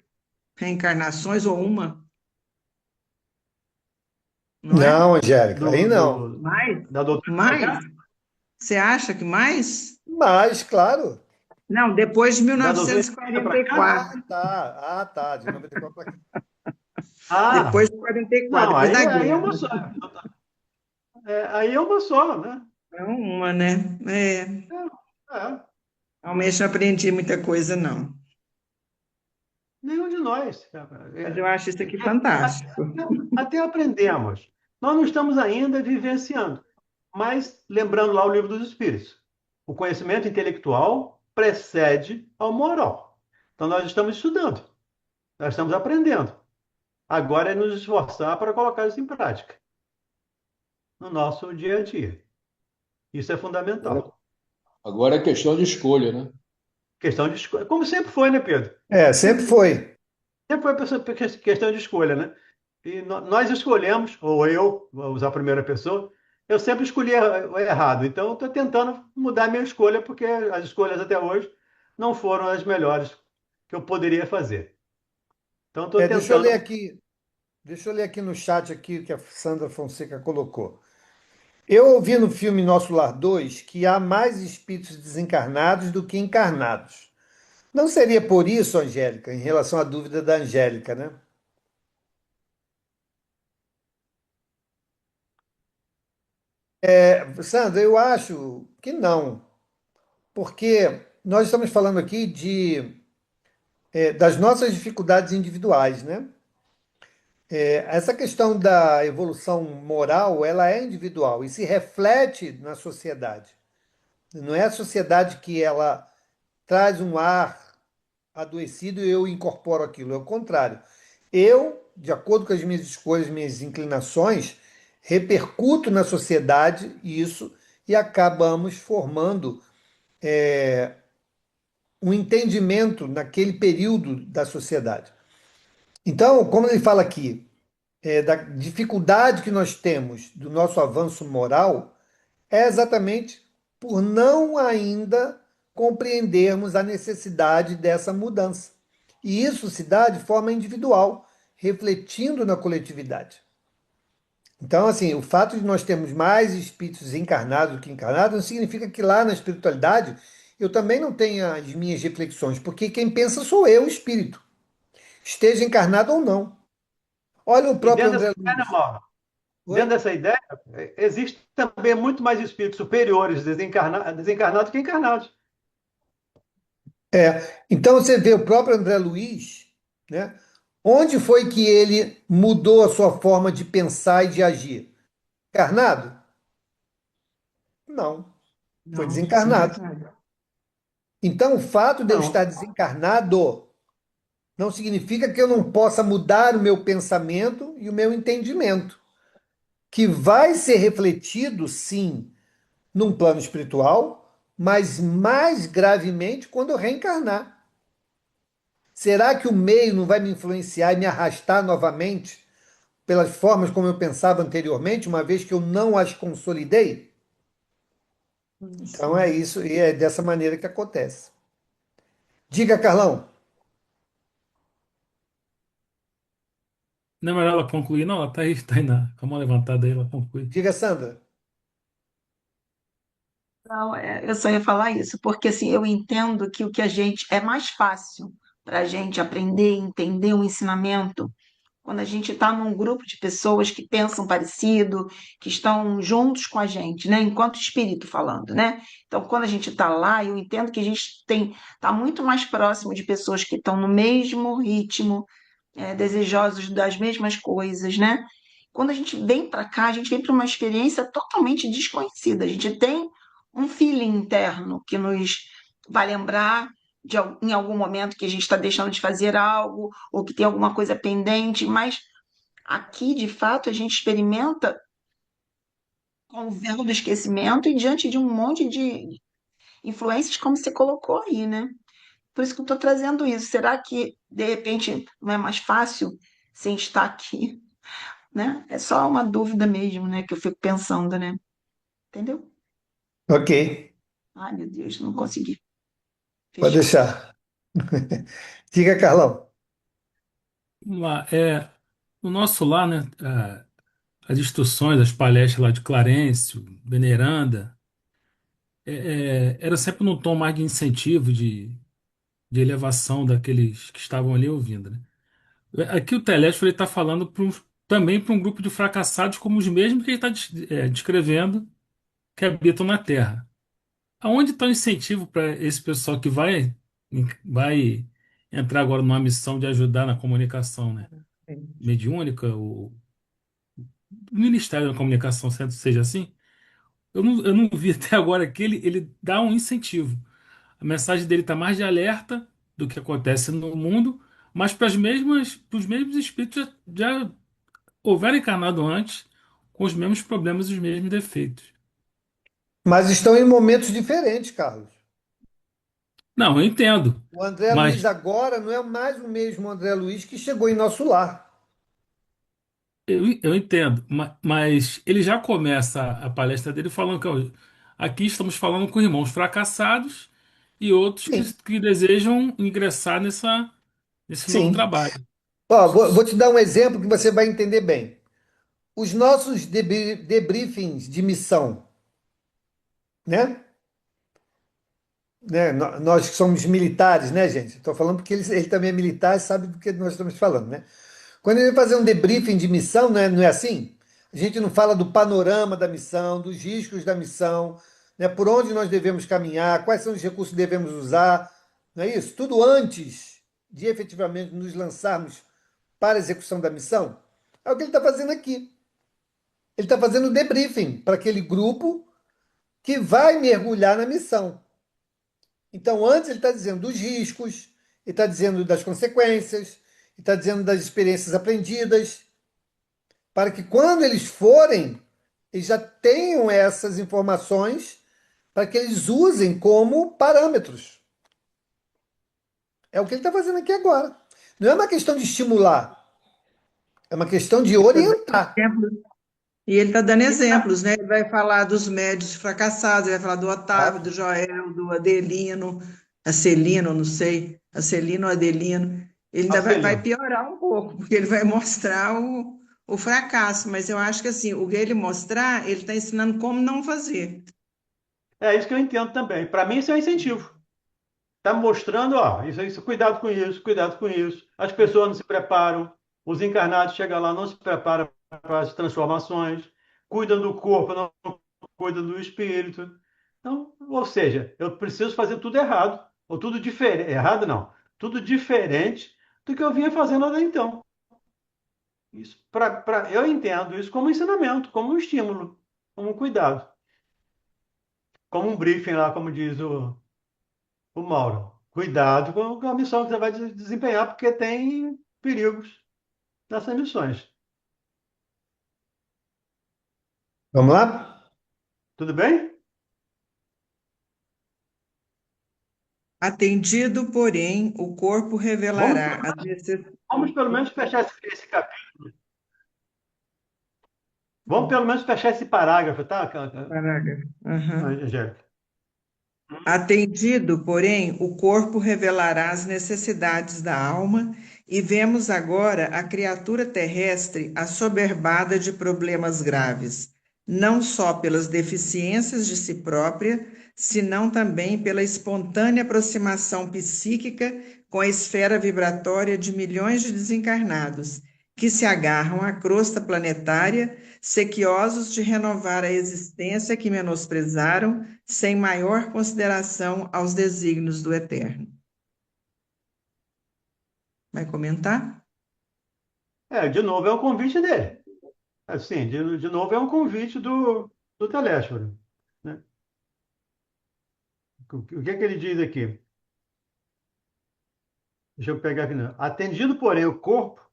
reencarnações ou uma, não é? não, Angélica, aí do, não. do- Mais? da doutrina Mais? espírita? Você acha que mais? Mas, claro. Não, depois de Da doutrina espírita para cá? 1944. Ah, tá, de 94 para cá. Depois Ah, de 44, não, depois da aí é guerra. uma só. Aí é uma só, né? É uma, né? É, Realmente não aprendi muita coisa, não. nenhum de nós. Mas eu acho isso aqui Até, fantástico. até aprendemos. Nós não estamos ainda vivenciando. Mas, lembrando lá o livro dos Espíritos, o conhecimento intelectual precede ao moral. Então, nós estamos estudando, nós estamos aprendendo. Agora é nos esforçar para colocar isso em prática no nosso dia a dia. Isso é Agora, fundamental. agora é questão de escolha, né? Questão de escolha. Como sempre foi, né, Pedro? É, sempre foi. Sempre foi questão de escolha, né? E nós escolhemos, ou eu, vou usar a primeira pessoa, eu sempre escolhi o errado. Então, eu estou tentando mudar a minha escolha, porque as escolhas até hoje não foram as melhores que eu poderia fazer. Então, estou É, tentando. deixa eu ler aqui no chat aqui o que a Sandra Fonseca colocou. Eu ouvi no filme Nosso Lar 2 que há mais espíritos desencarnados do que encarnados. Não seria por isso, Angélica, em relação à dúvida da Angélica, né? Sandra, eu acho que não, porque nós estamos falando aqui das nossas dificuldades individuais, né? Essa questão da evolução moral, ela é individual e se reflete na sociedade. Não é a sociedade que ela traz um ar adoecido e eu incorporo aquilo. É o contrário. Eu, de acordo com as minhas escolhas, minhas inclinações, repercuto na sociedade isso e acabamos formando um entendimento naquele período da sociedade. Então, como ele fala aqui, da dificuldade que nós temos do nosso avanço moral, é exatamente por não ainda compreendermos a necessidade dessa mudança. E isso se dá de forma individual, refletindo na coletividade. Então, assim, o fato de nós termos mais espíritos encarnados do que encarnados não significa que lá na espiritualidade eu também não tenha as minhas reflexões, porque quem pensa sou eu, o espírito, esteja encarnado ou não. Olha o E próprio dentro dessa André ideia, né, Luiz. Mauro? Dentro Oi? dessa ideia, existe também muito mais espíritos superiores desencarnados que encarnados. Então você vê o próprio André Luiz, né? Onde foi que ele mudou a sua forma de pensar e de agir? Encarnado? Não, foi Não, desencarnado. desencarnado. Então o fato de eu estar Não. desencarnado não significa que eu não possa mudar o meu pensamento e o meu entendimento, que vai ser refletido, sim, num plano espiritual, mas mais gravemente quando eu reencarnar. Será que o meio não vai me influenciar e me arrastar novamente pelas formas como eu pensava anteriormente, uma vez que eu não as consolidei? Então é Sim. isso, e é dessa maneira que acontece. Diga, Carlão. Não é melhor ela concluir? Não, ela tá aí com a mão levantada aí, ela conclui. Diga, Sandra. Não, eu só ia falar isso, porque assim, eu entendo que o que a gente é mais fácil para a gente aprender e entender o ensinamento quando a gente está num grupo de pessoas que pensam parecido, que estão juntos com a gente, né? Enquanto espírito falando, né? Então, quando a gente está lá, eu entendo que a gente está muito mais próximo de pessoas que estão no mesmo ritmo, desejosos das mesmas coisas, né? Quando a gente vem para cá, a gente vem para uma experiência totalmente desconhecida. A gente tem um feeling interno que nos vai lembrar em algum momento que a gente está deixando de fazer algo ou que tem alguma coisa pendente, mas aqui, de fato, a gente experimenta com o véu do esquecimento e diante de um monte de influências, como você colocou aí, né? Por isso que eu estou trazendo isso. Será que, de repente, não é mais fácil sem estar aqui, né? É só uma dúvida mesmo, né? Que eu fico pensando, né? Entendeu? Ok, Ai, meu Deus, não consegui pode fechar. deixar. Diga, Carlão. Vamos lá. No nosso lar, né, as instruções, as palestras lá de Clarencio, Veneranda, era sempre num tom mais de incentivo, de elevação daqueles que estavam ali ouvindo, né? Aqui o Telésforo está falando também para um grupo de fracassados como os mesmos que ele está descrevendo que habitam na Terra. Aonde está o incentivo para esse pessoal que vai entrar agora numa missão de ajudar na comunicação, né? Mediúnica, o Ministério da Comunicação, seja assim? Eu não vi até agora que ele dá um incentivo. A mensagem dele está mais de alerta do que acontece no mundo, mas para os mesmos espíritos já houveram encarnado antes com os mesmos problemas e os mesmos defeitos. Mas estão em momentos diferentes, Carlos. Não, eu entendo, O André Luiz mas agora não é mais o mesmo André Luiz que chegou em nosso lar. eu entendo, mas ele já começa a palestra dele falando que ó, aqui estamos falando com irmãos fracassados e outros Sim, que desejam ingressar nesse novo sim. trabalho. Ó, vou te dar um exemplo que você vai entender bem. Os nossos debriefings de missão, né? Nós que somos militares, né, gente? Estou falando porque ele também é militar e sabe do que nós estamos falando, né? Quando ele vai fazer um debriefing de missão, não é assim? A gente não fala do panorama da missão, dos riscos da missão, né? Por onde nós devemos caminhar, quais são os recursos que devemos usar, não é isso? Tudo antes de efetivamente nos lançarmos para a execução da missão. É o que ele está fazendo aqui. Ele está fazendo debriefing para aquele grupo que vai mergulhar na missão. Então, antes ele está dizendo dos riscos, ele está dizendo das consequências, ele está dizendo das experiências aprendidas, para que quando eles forem, eles já tenham essas informações para que eles usem como parâmetros. É o que ele está fazendo aqui agora. Não é uma questão de estimular, é uma questão de orientar. E ele está dando exemplos, né? Ele vai falar dos médios fracassados, ele vai falar do Otávio, do Joel, do Adelino, Acelino, não sei, Acelino ou Adelino. Ele ainda vai Acelino. piorar um pouco, porque ele vai mostrar o fracasso, mas eu acho que assim, o que ele mostrar, ele está ensinando como não fazer. É isso que eu entendo também. Para mim, isso é um incentivo. Está mostrando, ó, isso, cuidado com isso, cuidado com isso. As pessoas não se preparam, os encarnados chegam lá, não se preparam para as transformações, cuidam do corpo, não cuidam do espírito. Então, ou seja, eu preciso fazer tudo errado, ou tudo diferente. Errado não, tudo diferente do que eu vinha fazendo até então. Isso, eu entendo isso como um ensinamento, como um estímulo, como um cuidado, como um briefing lá, como diz o Mauro. Cuidado com a missão que você vai desempenhar, porque tem perigos nessas missões. Vamos lá? Tudo bem? Atendido, porém, o corpo revelará as Vamos pelo menos fechar esse capítulo. Vamos pelo menos fechar esse parágrafo, tá, parágrafo. Uhum. Angélica? Atendido, porém, o corpo revelará as necessidades da alma, e vemos agora a criatura terrestre assoberbada de problemas graves, não só pelas deficiências de si própria, senão também pela espontânea aproximação psíquica com a esfera vibratória de milhões de desencarnados, que se agarram à crosta planetária, sequiosos de renovar a existência que menosprezaram, sem maior consideração aos desígnios do Eterno. Vai comentar? De novo é um convite dele. Assim, de novo é um convite do Telésforo, né? O que é que ele diz aqui? Deixa eu pegar aqui. Não. Atendido, porém, o corpo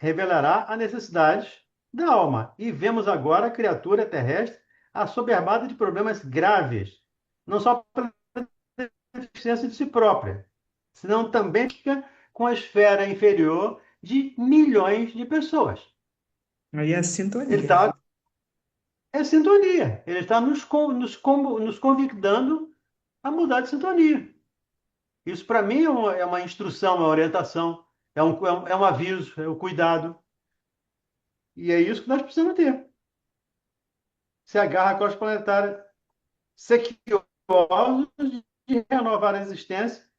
revelará a necessidade da alma. E vemos agora a criatura terrestre assoberbada de problemas graves, não só pela deficiência de si própria, senão também fica com a esfera inferior de milhões de pessoas. Aí é a sintonia. Ele está é sintonia. Ele está nos convidando a mudar de sintonia. Isso, para mim, é uma instrução, uma orientação, é um aviso, é um cuidado. E é isso que nós precisamos ter. Se agarra a crosta planetária, sequiosos de renovar a existência,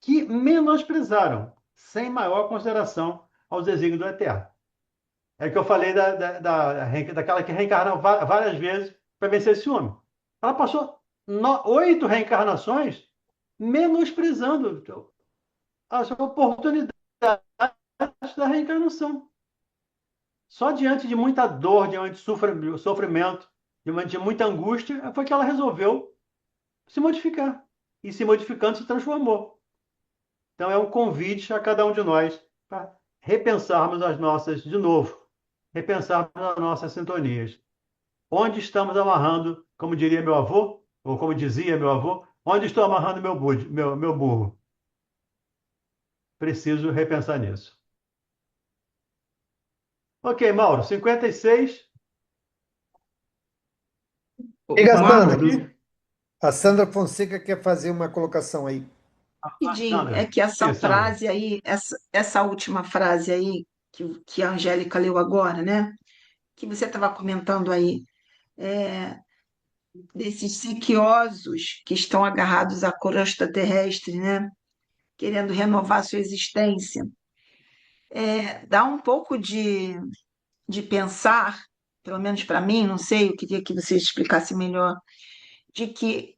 que menosprezaram, sem maior consideração, aos desígnios do Eterno. É que eu falei daquela que reencarna várias vezes para vencer esse homem. Ela passou 8 reencarnações menosprezando as oportunidades da reencarnação. Só diante de muita dor, diante de sofrimento, diante de muita angústia, foi que ela resolveu se modificar. E se modificando, se transformou. Então é um convite a cada um de nós para repensarmos as nossas, de novo, repensarmos as nossas sintonias. Onde estamos amarrando, como diria meu avô, ou como dizia meu avô, onde estou amarrando meu burro? Preciso repensar nisso. Ok, Mauro, 56. Diga, Mauro, Sandra. A Sandra Fonseca quer fazer uma colocação aí. Rapidinho, é que essa Isso, Sandra. frase aí, essa última frase aí, que a Angélica leu agora, né? Que você estava comentando aí, desses sequiosos que estão agarrados à crosta terrestre, né? Querendo renovar sua existência. Dá um pouco de pensar, pelo menos para mim, não sei, eu queria que você explicasse melhor, de que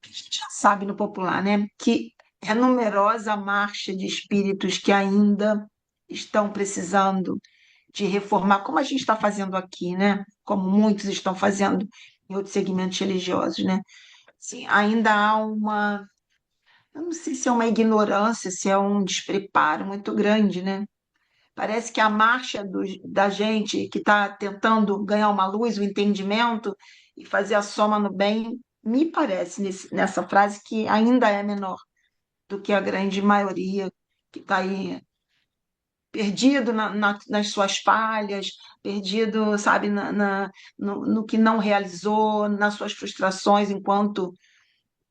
a gente já sabe no popular, né? Que é numerosa a marcha de espíritos que ainda estão precisando de reformar, como a gente está fazendo aqui, né? Como muitos estão fazendo em outros segmentos religiosos, né? Assim, ainda há uma, eu não sei se é uma ignorância, se é um despreparo muito grande, né? Parece que a marcha da gente que está tentando ganhar uma luz, um entendimento e fazer a soma no bem, me parece nessa frase que ainda é menor do que a grande maioria que está aí perdido nas suas falhas, perdido, sabe, no que não realizou, nas suas frustrações enquanto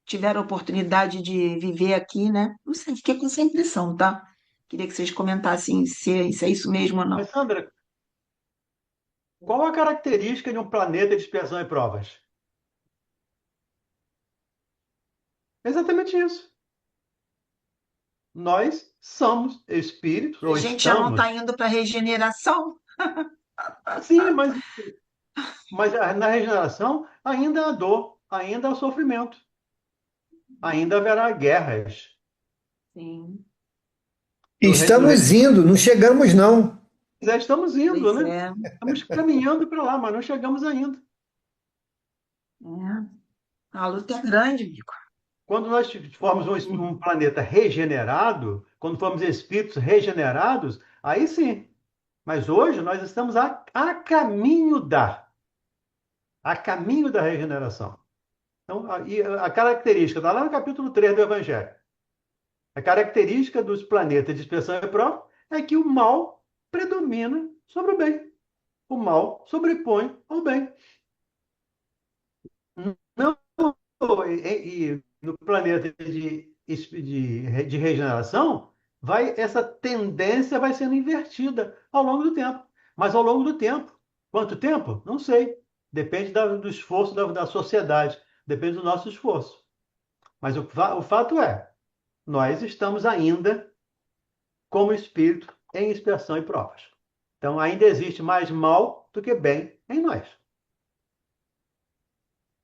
tiveram a oportunidade de viver aqui, né? Não sei, fiquei com essa impressão, tá? Queria que vocês comentassem se é isso mesmo ou não. Mas, Sandra, qual a característica de um planeta de expiação e provas? Exatamente isso. Nós somos espíritos, A ou gente já não estamos. está indo para a regeneração. Sim, mas na regeneração ainda há dor, ainda há sofrimento, ainda haverá guerras. Sim, No Estamos indo, não chegamos não. já estamos indo, pois né? é. Estamos caminhando para lá, mas não chegamos ainda. É. A luta é grande, amigo. Quando nós formos um planeta regenerado, quando formos espíritos regenerados, aí sim. Mas hoje nós estamos a caminho da regeneração. Então, a característica, está lá no capítulo 3 do Evangelho. A característica dos planetas de expiação e prova é que o mal predomina sobre o bem. O mal sobrepõe ao bem. Não, e no planeta de regeneração, essa tendência vai sendo invertida ao longo do tempo. Mas ao longo do tempo. Quanto tempo? Não sei. Depende do esforço da sociedade. Depende do nosso esforço. Mas o fato é, nós estamos ainda como espírito em expiação e provas. Então, ainda existe mais mal do que bem em nós.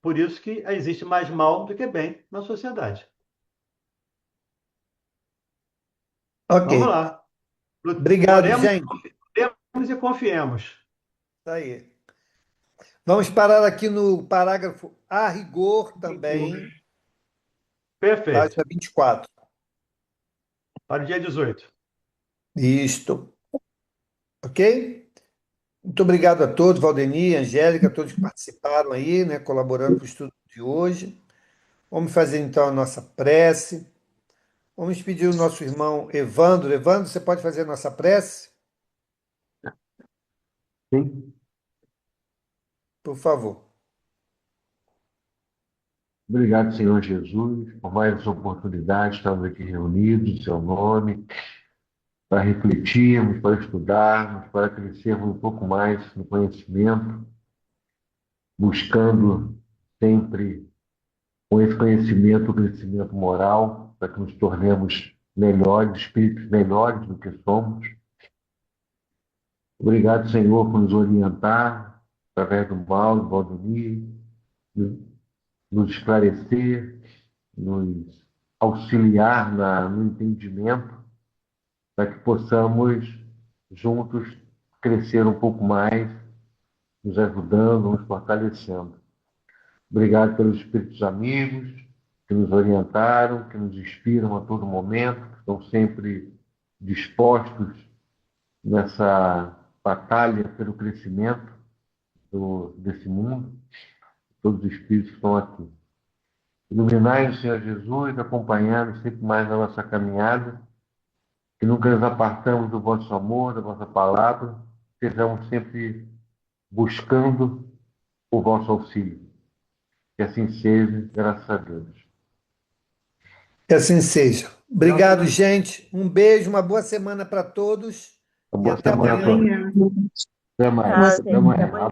Por isso que existe mais mal do que bem na sociedade. Ok. Vamos lá. Obrigado, gente. Oremos e confiemos. Isso aí. Vamos parar aqui no parágrafo a rigor também, Perfeito. página 24. Para o dia 18. Isto. Ok? Muito obrigado a todos, Valdemir, Angélica, todos que participaram aí, né, colaborando para o estudo de hoje. Vamos fazer então a nossa prece. Vamos pedir o nosso irmão Evandro. Evandro, você pode fazer a nossa prece? Sim. Por favor. Obrigado, Senhor Jesus, por mais essa oportunidade. Estamos aqui reunidos em seu nome, para refletirmos, para estudarmos, para crescermos um pouco mais no conhecimento, buscando sempre, com esse conhecimento, o crescimento moral, para que nos tornemos melhores, espíritos melhores do que somos. Obrigado, Senhor, por nos orientar através do mal, do Valdemir, nos esclarecer, nos auxiliar no entendimento, para que possamos juntos crescer um pouco mais, nos ajudando, nos fortalecendo. Obrigado pelos espíritos amigos que nos orientaram, que nos inspiram a todo momento, que estão sempre dispostos nessa batalha pelo crescimento desse mundo. Todos os espíritos estão aqui. Iluminai-nos, Senhor Jesus, acompanhando sempre mais na nossa caminhada, que nunca nos apartamos do vosso amor, da vossa palavra, estejamos sempre buscando o vosso auxílio. Que assim seja, graças a Deus. Que assim seja. Obrigado, gente. Um beijo, uma boa semana para todos. Uma boa E até semana a amanhã. todos. Até mais. Até amanhã.